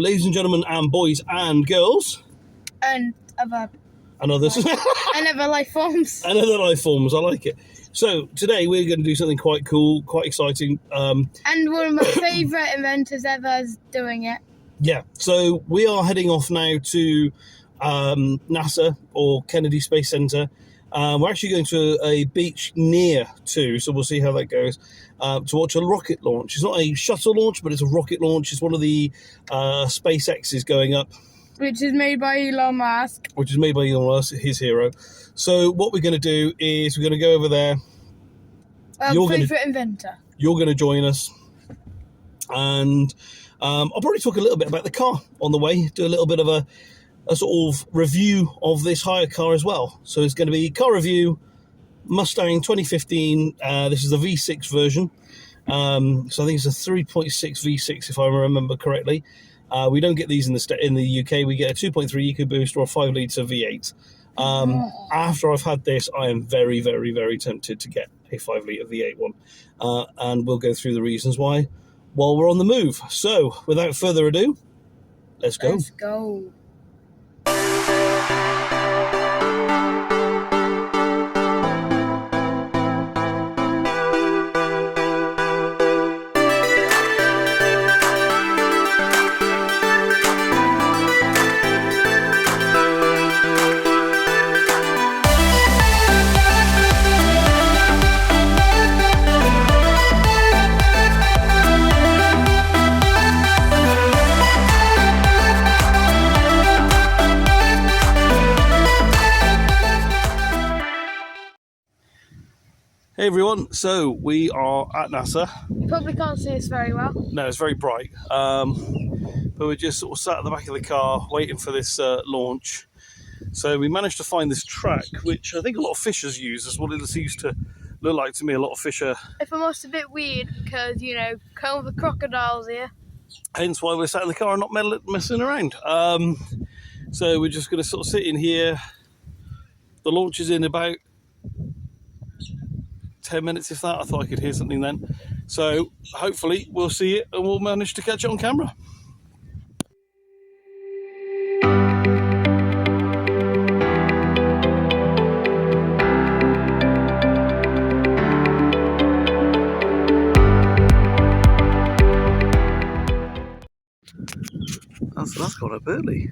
ladies and gentlemen, and boys and girls, and other others, and other life forms, and other life forms. I like it. So today we're going to do something quite cool, quite exciting. And one of my favourite inventors ever is doing it. Yeah. So we are heading off now to NASA or Kennedy Space Center. We're actually going to a beach near to, so we'll see how that goes, to watch a rocket launch. It's not a shuttle launch, but it's a rocket launch. It's one of the SpaceX's going up. Which is made by Elon Musk. Which is made by Elon Musk, his hero. So what we're going to do is we're going to go over there. Favourite inventor. You're going to join us. And I'll probably talk a little bit about the car on the way, do a little bit of a sort of review of this hire car as well. So it's going to be car review, Mustang 2015. This is the V6 version. So I think it's a 3.6 V6 if I remember correctly. We don't get these in the UK. We get a 2.3 EcoBoost or a 5-litre V8. After I've had this, I am very, very, very tempted to get a 5-litre V8 one. And we'll go through the reasons why while we're on the move. So without further ado, let's go. Let's go. Hey everyone, so we are at NASA. You probably can't see us very well. No, it's very bright, but we're just sort of sat at the back of the car waiting for this launch. So we managed to find this track, which I think a lot of fishers use. That's what it seems to look like to me. A lot of fish are... If I'm honest, a bit weird because, you know, come with the crocodiles here. Hence why we're sat in the car and not messing around. So we're just going to sort of sit in here. The launch is in about 10 minutes, if that. I thought I could hear something then. So hopefully we'll see it and we'll manage to catch it on camera. That's gone up early.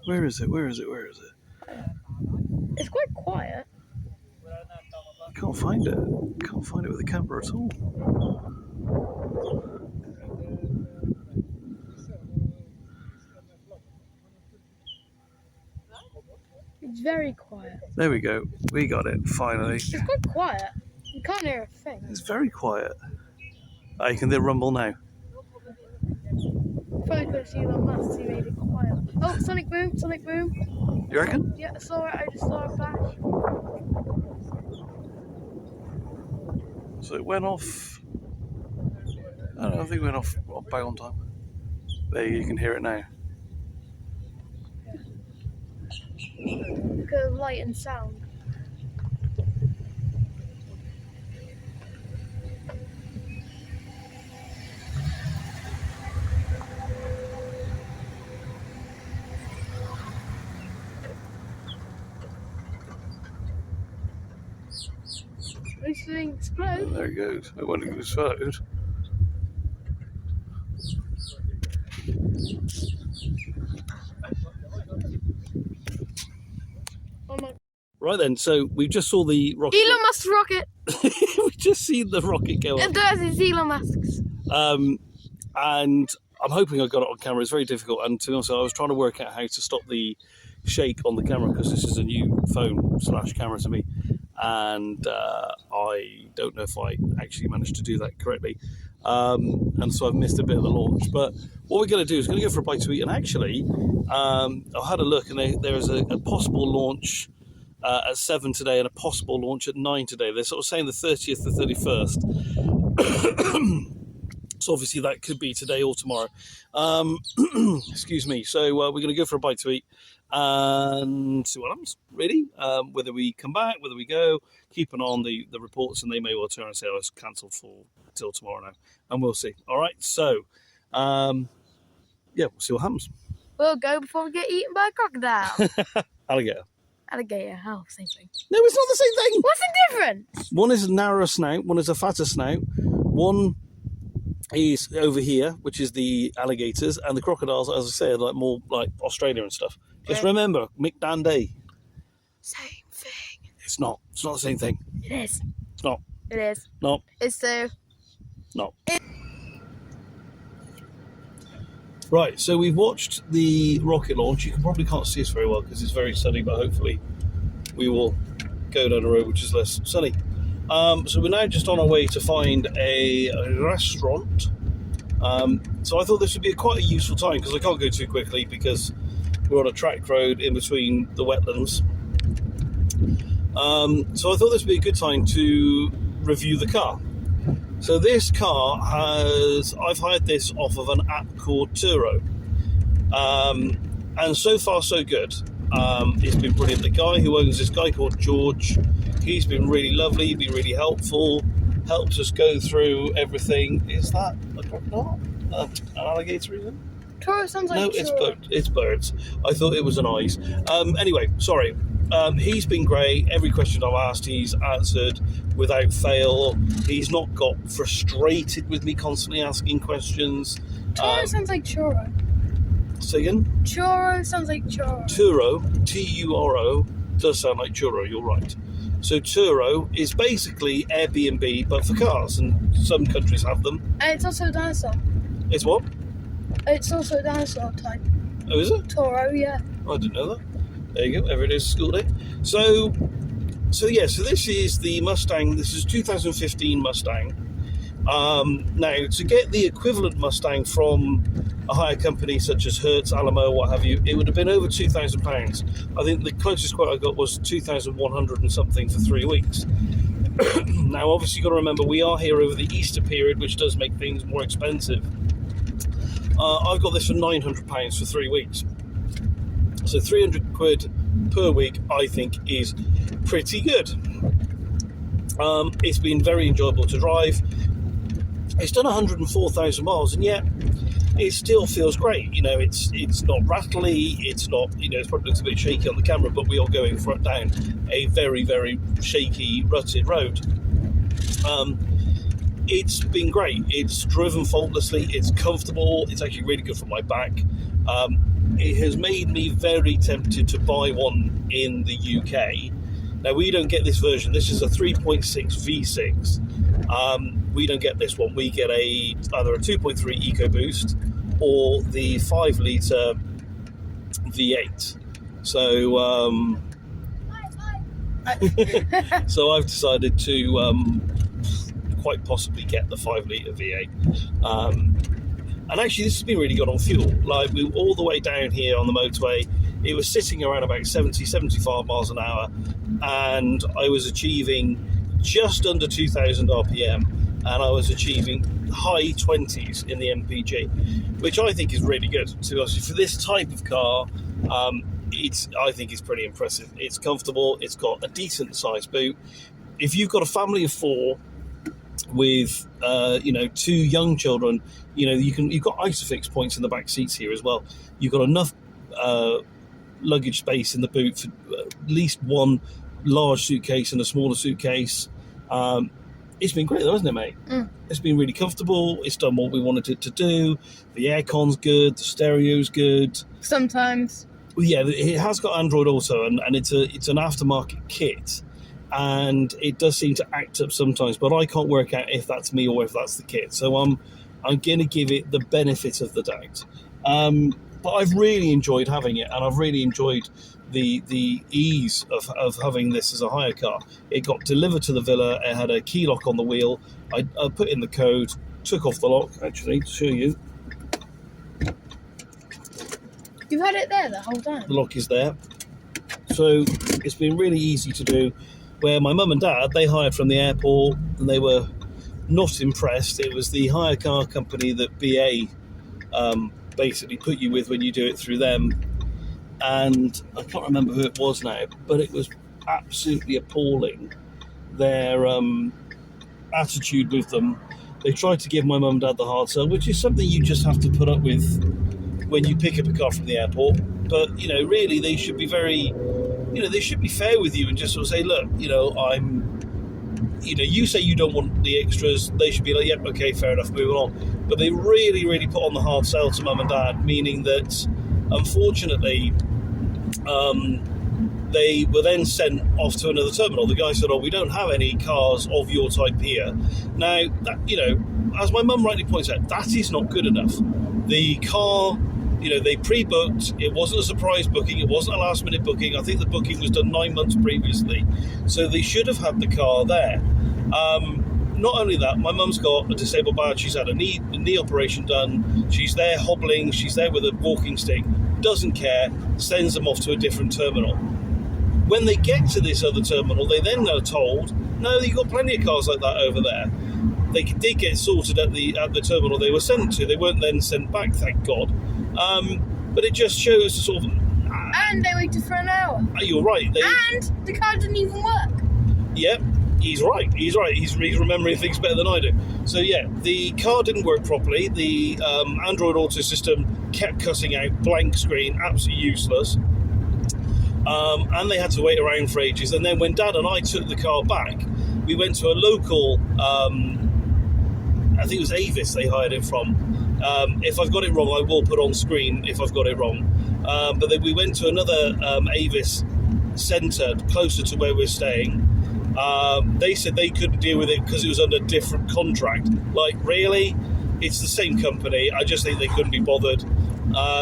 Where is it? It's quite quiet. I can't find it. Can't find it with the camera at all. It's very quiet. There we go. We got it, finally. It's quite quiet. You can't hear a thing. It's very quiet. Oh, you can hear rumble now. Probably because Elon Musk, he made it quiet. Oh, sonic boom. You reckon? Yeah, I saw it. I just saw a flash. So it went off. I don't know, I think it went off back on time. There, you can hear it now. Because of light and sound. At least it didn't explode. Oh, there it goes. It won't explode. Oh my. Right then, so we just saw the rocket. Elon Musk's rocket! We've just seen the rocket go up. It's Elon Musk's. And I'm hoping I got it on camera. It's very difficult. And to be honest, I was trying to work out how to stop the shake on the camera because this is a new phone / camera to me. And I don't know if I actually managed to do that correctly. And so I've missed a bit of the launch. But what we're going to do is going to go for a bite to eat. And actually, I had a look and there is a possible launch at 7 today and a possible launch at 9 today. They're sort of saying the 30th to 31st. So obviously that could be today or tomorrow. Excuse me. So we're going to go for a bite to eat and see what happens, really. Whether we come back, whether we go, keep an eye on the reports, and they may well turn and say, oh, it's cancelled for till tomorrow now. And we'll see. All right. So yeah, we'll see what happens. We'll go before we get eaten by a crocodile. Alligator. Alligator, oh, same thing. No, it's not the same thing. What's the difference? One is a narrower snout, one is a fatter snout, one is over here, which is the alligators, and the crocodiles, as I said, like more like Australia and stuff. Just remember, Mick Danday. Same thing. It's not the same thing. It is. It's not. It is. No. It's the. No. Right, so we've watched the rocket launch. You probably can't see us very well because it's very sunny, but hopefully we will go down a road which is less sunny. So we're now just on our way to find a restaurant. So I thought this would be quite a useful time because I can't go too quickly because we're on a track road in between the wetlands. So I thought this would be a good time to review the car. So this car I've hired this off of an app called Turo. And so far so good. It's been brilliant. The guy who owns this guy called George, he's been really lovely, been really helpful, helped us go through everything. Is that a crocodile? An alligator even? Turo sounds like No, Turo. it's birds. I thought it was an eyes. Anyway, sorry. He's been great. Every question I've asked, he's answered without fail. He's not got frustrated with me constantly asking questions. Turo sounds like churro. Say again? Churro sounds like churro. Turo, T-U-R-O, does sound like churro, you're right. So Turo is basically Airbnb, but for cars, and some countries have them. And it's also a dinosaur. It's what? It's also a dinosaur type. Oh, is it? Toro, yeah. I didn't know that. There you go, every day's school day. So this is the Mustang. This is 2015 Mustang. Now, to get the equivalent Mustang from a hire company such as Hertz, Alamo, what have you, it would have been over £2,000. I think the closest quote I got was 2,100 and something for 3 weeks. Now, obviously, you've got to remember, we are here over the Easter period, which does make things more expensive. I've got this for £900 for 3 weeks. So 300 quid per week, I think, is pretty good. It's been very enjoyable to drive. It's done 104,000 miles, and yet it still feels great. You know, it's not rattly. It's not, you know, it probably looks a bit shaky on the camera, but we are going down a very, very shaky, rutted road. It's been great. It's driven faultlessly. It's comfortable. It's actually really good for my back. It has made me very tempted to buy one in the UK. Now, we don't get this version. This is a 3.6 V6. We don't get this one. We get either a 2.3 EcoBoost or the 5 litre V8. So, so I've decided to quite possibly get the 5 litre V8. And actually, this has been really good on fuel. Like, we were all the way down here on the motorway. It was sitting around about 70, 75 miles an hour, and I was achieving just under 2,000 RPM, and I was achieving high 20s in the MPG, which I think is really good. To be honest, for this type of car, I think it's pretty impressive. It's comfortable. It's got a decent sized boot. If you've got a family of 4 with 2 young children, you've got Isofix points in the back seats here as well. You've got enough luggage space in the boot for at least one large suitcase and a smaller suitcase. It's been great though, hasn't it, mate? It's been really comfortable. It's done what we wanted it to do. The aircon's good, the stereo's good. Sometimes. Yeah, it has got Android Auto, and it's an aftermarket kit. And it does seem to act up sometimes, but I can't work out if that's me or if that's the kit. So I'm going to give it the benefit of the doubt. But I've really enjoyed having it, and I've really enjoyed the ease of having this as a hire car. It got delivered to the villa. It had a key lock on the wheel. I put in the code, took off the lock, actually, to show you. You've had it there the whole time? The lock is there. So it's been really easy to do. Where my mum and dad, they hired from the airport, and they were not impressed. It was the hire car company that BA basically put you with when you do it through them. And I can't remember who it was now, but it was absolutely appalling, their attitude with them. They tried to give my mum and dad the hard sell, which is something you just have to put up with when you pick up a car from the airport. But, you know, really they should be very, you know, they should be fair with you and just sort of say, look, you know, you say you don't want the extras, they should be like, yep, okay, fair enough, moving on. But they really, really put on the hard sell to mum and dad, meaning that, unfortunately, they were then sent off to another terminal. The guy said, oh, we don't have any cars of your type here. Now, that, you know, as my mum rightly points out, that is not good enough. The car, you know, they pre-booked. It wasn't a surprise booking. It wasn't a last-minute booking. I think the booking was done 9 months previously. So they should have had the car there. Not only that, my mum's got a disabled badge. She's had a knee operation done. She's there hobbling. She's there with a walking stick. Doesn't care. Sends them off to a different terminal. When they get to this other terminal, they then are told, no, you've got plenty of cars like that over there. They did get sorted at the terminal they were sent to. They weren't then sent back, thank God. But it just shows the sort of... And they waited for an hour. You're right. And the car didn't even work. Yep, he's right. He's remembering things better than I do. So yeah, the car didn't work properly. The Android Auto system kept cutting out, blank screen, absolutely useless. And they had to wait around for ages. And then when Dad and I took the car back, we went to a local, I think it was Avis they hired it from. If I've got it wrong, I will put on screen if I've got it wrong. But then we went to another Avis centre closer to where we're staying. They said they couldn't deal with it because it was under a different contract. Like, really? It's the same company. I just think they couldn't be bothered.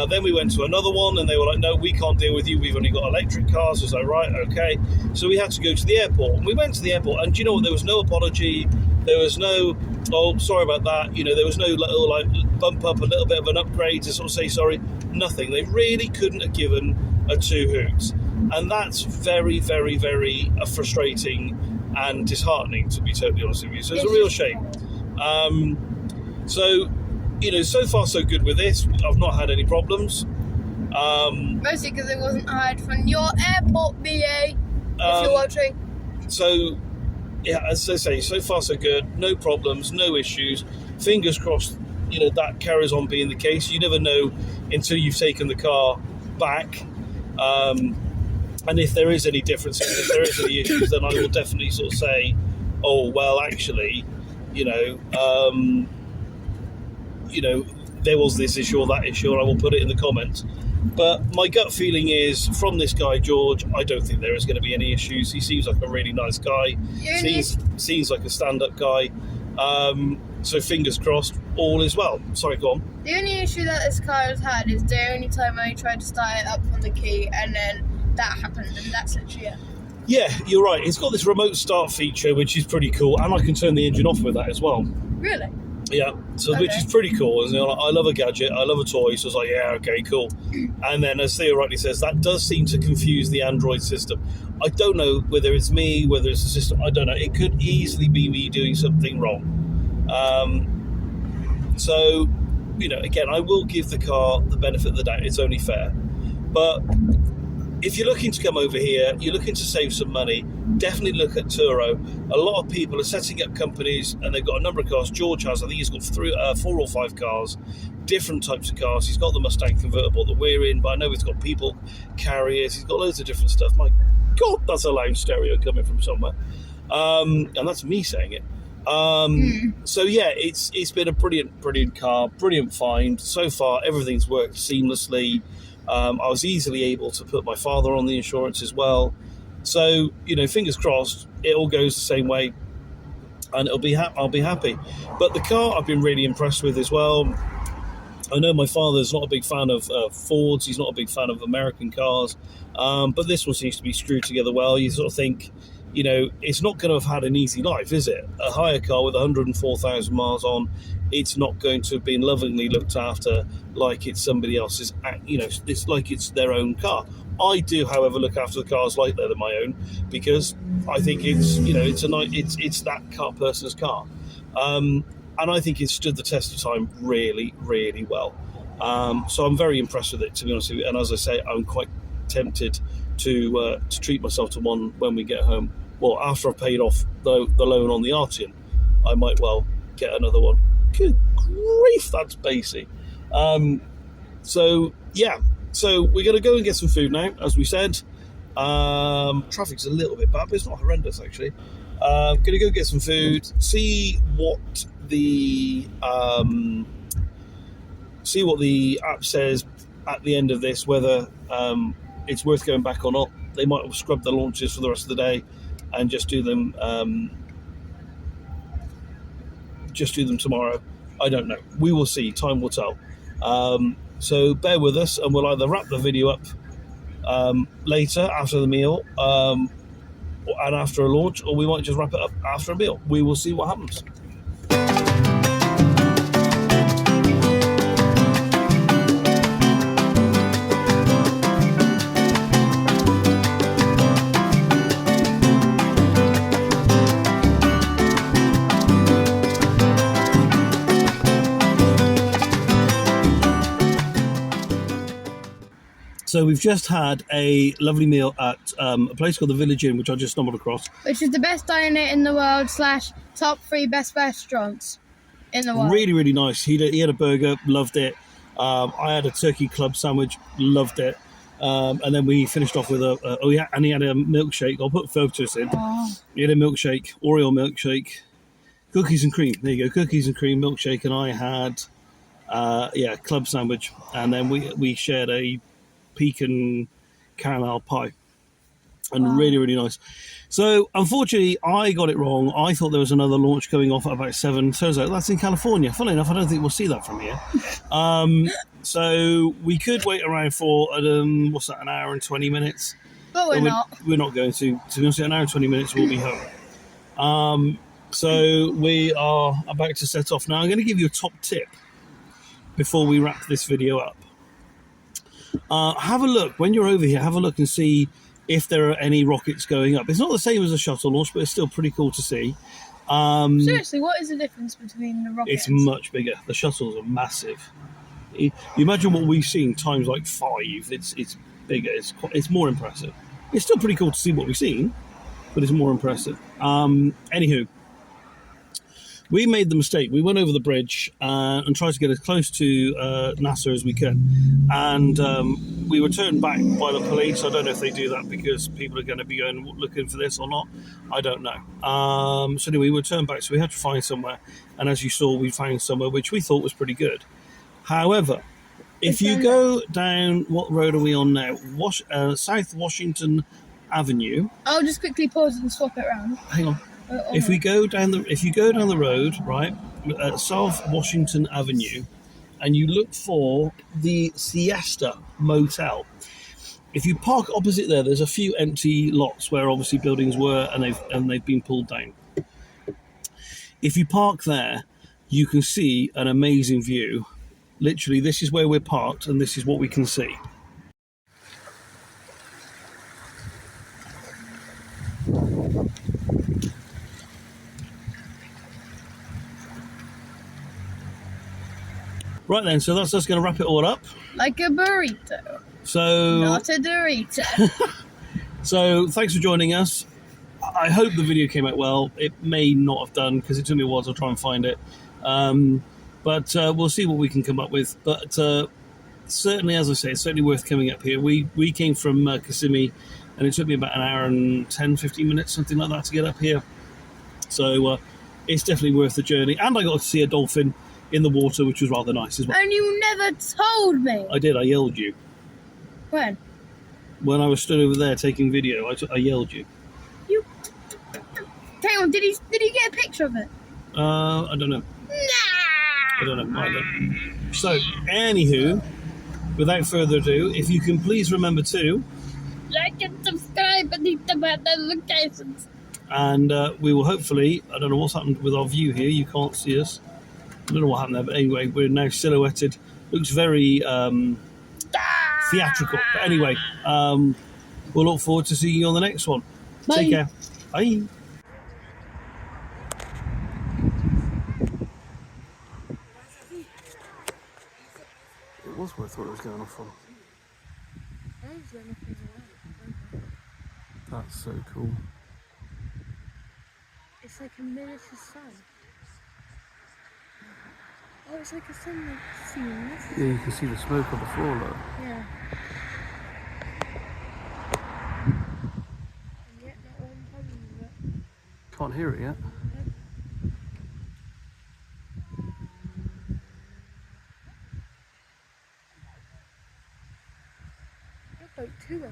Then we went to another one and they were like, no, we can't deal with you. We've only got electric cars. I was like, right, okay. So we had to go to the airport. And we went to the airport and, you know what, there was no apology. There was no, oh, sorry about that. You know, there was no little, like, bump up, a little bit of an upgrade to sort of say sorry. Nothing. They really couldn't have given a two hoots. And that's very, very, very frustrating and disheartening, to be totally honest with you. So it's a real shame. So, you know, so far so good with this. I've not had any problems. Mostly because it wasn't hired from your airport, BA, if you're watching. So, yeah, as I say, so far so good. No problems, no issues. Fingers crossed, you know, that carries on being the case. You never know until you've taken the car back. And if there is any differences, if there is any issues, then I will definitely sort of say, oh, well, actually, you know, there was this issue or that issue, and I will put it in the comments. But my gut feeling is, from this guy, George, I don't think there is going to be any issues. He seems like a really nice guy. Seems like a stand-up guy. So fingers crossed, all is well. Sorry, go on. The only issue that this car has had is the only time I tried to start it up from the key, and then that happened, and that's literally it. Yeah, you're right. It's got this remote start feature, which is pretty cool, and I can turn the engine off with that as well. Really? Yeah, so okay. Which is pretty cool. You know, I love a gadget, I love a toy, so I was like, yeah, okay, cool. And then, as Theo rightly says, that does seem to confuse the Android system. I don't know whether it's me, whether it's the system, I don't know. It could easily be me doing something wrong. So, you know, again, I will give the car the benefit of the doubt. It's only fair. But if you're looking to come over here, you're looking to save some money, definitely look at Turo. A lot of people are setting up companies and they've got a number of cars. George has, I think he's got 4 or 5 cars, different types of cars. He's got the Mustang convertible that we're in, but I know he's got people carriers. He's got loads of different stuff. My God, that's a loud stereo coming from somewhere. And that's me saying it. So yeah, it's been a brilliant car, brilliant find. So far, everything's worked seamlessly. I was easily able to put my father on the insurance as well. So, you know, fingers crossed, it all goes the same way, and I'll be happy. But the car I've been really impressed with as well. I know my father's not a big fan of Fords. He's not a big fan of American cars. But this one seems to be screwed together well. You sort of think, you know, it's not going to have had an easy life, is it? A hire car with 104,000 miles on, it's not going to have been lovingly looked after like it's somebody else's, you know, it's like it's their own car. I do, however, look after the cars like they're my own, because I think it's, you know, it's that car person's car. And I think it's stood the test of time really, really well. So I'm very impressed with it, to be honest with you. And as I say, I'm quite tempted to treat myself to one when we get home. Well, after I've paid off the loan on the Arteon, I might well get another one. Good grief, that's basic. So yeah, so we're going to go and get some food now, as we said. Traffic's a little bit bad, but it's not horrendous actually. Going to go get some food, see what the app says at the end of this, whether it's worth going back or not. They might have scrubbed the launches for the rest of the day and just do them tomorrow. I don't know. We will see. Time will tell. So bear with us, and we'll either wrap the video up later after the meal and after a launch, or we might just wrap it up after a meal. We will see what happens. So we've just had a lovely meal at a place called the Village Inn, which I just stumbled across. Which is the best diner in the world / top 3 best restaurants in the world. Really, really nice. He had a burger, loved it. I had a turkey club sandwich, loved it. And then we finished off with and he had a milkshake. I'll put photos in. Oh. He had a milkshake, Oreo milkshake, cookies and cream. There you go, cookies and cream milkshake. And I had, club sandwich. And then we shared a pecan caramel pie, and really, really nice. So unfortunately I got it wrong. I thought there was another launch going off at about 7. Turns out that's in California. Funnily enough, I don't think we'll see that from here. So we could wait around for an hour and 20 minutes, but we're not going to be honest. An hour and 20 minutes we'll be home. So we are about to set off now. I'm going to give you a top tip before we wrap this video up. Have a look when you're over here. Have a look and see if there are any rockets going up. It's not the same as a shuttle launch, but it's still pretty cool to see. Seriously, what is the difference between the rockets? It's much bigger. The shuttles are massive. You imagine what we've seen times like 5. It's bigger. It's more impressive. It's still pretty cool to see what we've seen, but it's more impressive. Anywho, we made the mistake. We went over the bridge and tried to get as close to NASA as we can. And we were turned back by the police. I don't know if they do that because people are going to be going looking for this or not. I don't know. So anyway, we were turned back. So we had to find somewhere. And as you saw, we found somewhere which we thought was pretty good. However, if you go down, what road are we on now? South Washington Avenue. I'll just quickly pause and swap it around. Hang on. If you go down the road, right, at South Washington Avenue, and you look for the Siesta Motel, if you park opposite there's a few empty lots where obviously buildings were, and they've been pulled down. If you park there, you can see an amazing view. Literally, this is where we're parked, and this is what we can see. Right then, so that's just going to wrap it all up. Like a burrito. So not a Dorito. So thanks for joining us. I hope the video came out well. It may not have done because it took me a while to try and find it. But we'll see what we can come up with. But certainly, as I say, it's certainly worth coming up here. We came from Kissimmee, and it took me about an hour and 10, 15 minutes, something like that, to get up here. So it's definitely worth the journey. And I got to see a dolphin in the water, which was rather nice as well. And you never told me. I did. I yelled you. When? When I was stood over there taking video, I yelled you. You. Hang on. Did he get a picture of it? I don't know. Nah. I don't know. I don't. So, anywho, without further ado, if you can please remember to like and subscribe and hit the bell notifications. And we will hopefully. I don't know what's happened with our view here. You can't see us. I don't know what happened there, but anyway, we're now silhouetted. Looks very theatrical. But anyway, we'll look forward to seeing you on the next one. Bye. Take care. Bye. It was where I thought it was going off from. That's so cool. It's like a miniature sun. Oh, it's like a sunlight scene. Yeah, you can see the smoke on the floor, look. Yeah. And yet not one problem with it. Can't hear it yet. There's like two of us.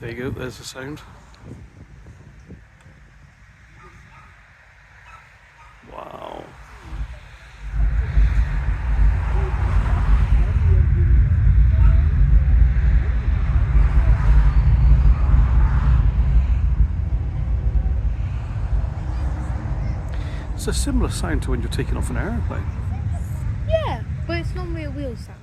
There you go, there's the sound. Wow. It's a similar sound to when you're taking off an aeroplane. Yeah, but it's normally a wheel sound.